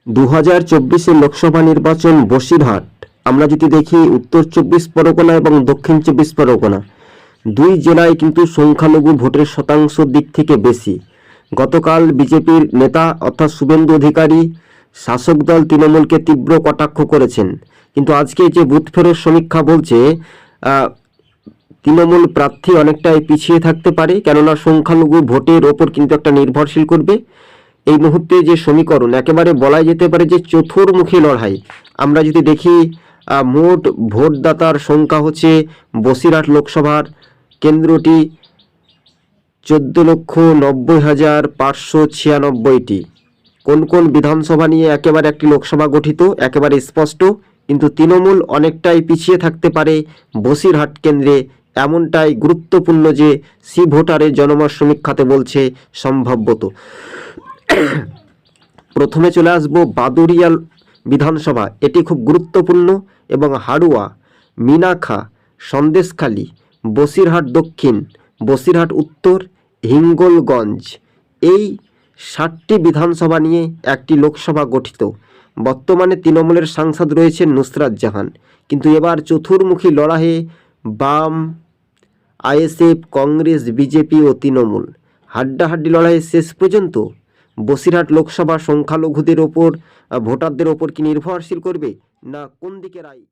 2024 লোকসভা নির্বাচন বসিরহাট। আমরা যদি দেখি উত্তর 24 পরগনা এবং দক্ষিণ 24 পরগনা দুই জেলায় কিন্তু সংখ্যালঘু ভোটের শতাংশ দিক থেকে বেশি। গতকাল বিজেপির নেতা অর্থাৎ শুভেন্দু অধিকারী শাসক দল তৃণমূলকে তীব্র কটাক্ষ করেছেন, কিন্তু আজকে যে বুথ ফেরত সমীক্ষা বলছে তৃণমূল প্রার্থী অনেকটাই পিছিয়ে থাকতে পারে, কেননা সংখ্যালঘু ভোটের ওপর কিন্তু একটা নির্ভরশীল করবে। এই মুহূর্তে যে সমীকরণ একেবারে বলা যেতে পারে যে চতুর্মুখী লড়াই। আমরা যদি দেখি মোট ভোটদাতার সংখ্যা হচ্ছে বসিরহাট লোকসভার কেন্দ্রটি 14,90,596টি। কোন কোন বিধানসভা নিয়ে একেবারে একটি লোকসভা গঠিত একেবারে স্পষ্ট, কিন্তু তৃণমূল অনেকটাই পিছিয়ে থাকতে পারে বসিরহাট কেন্দ্রে, এমনটাই গুরুত্বপূর্ণ যে সি ভোটারের জনমত সমীক্ষাতে বলছে সম্ভাব্যত। প্রথমে চলে আসবো বাদুরিয়া বিধানসভা, এটি খুব গুরুত্বপূর্ণ, এবং হাড়ুয়া, মিনাখা, সন্দেশখালী, বসিরহাট দক্ষিণ, বসিরহাট উত্তর, হিঙ্গলগঞ্জ, এই 7টি বিধানসভা নিয়ে একটি লোকসভা গঠিত। বর্তমানে তৃণমূলের সাংসদ রয়েছেন নুসরাত জাহান, কিন্তু এবার চতুর্মুখী লড়াইয়ে বাম, আইএসএফ, কংগ্রেস, বিজেপি ও তৃণমূল হাড্ডাহাড্ডি লড়াইয়ে শেষ পর্যন্ত বসিরহাট লোকসভা সংখ্যালঘুদের ওপর ভোটারদের ওপর কি নির্ভরশীল করবে, না কোন দিকে রায়?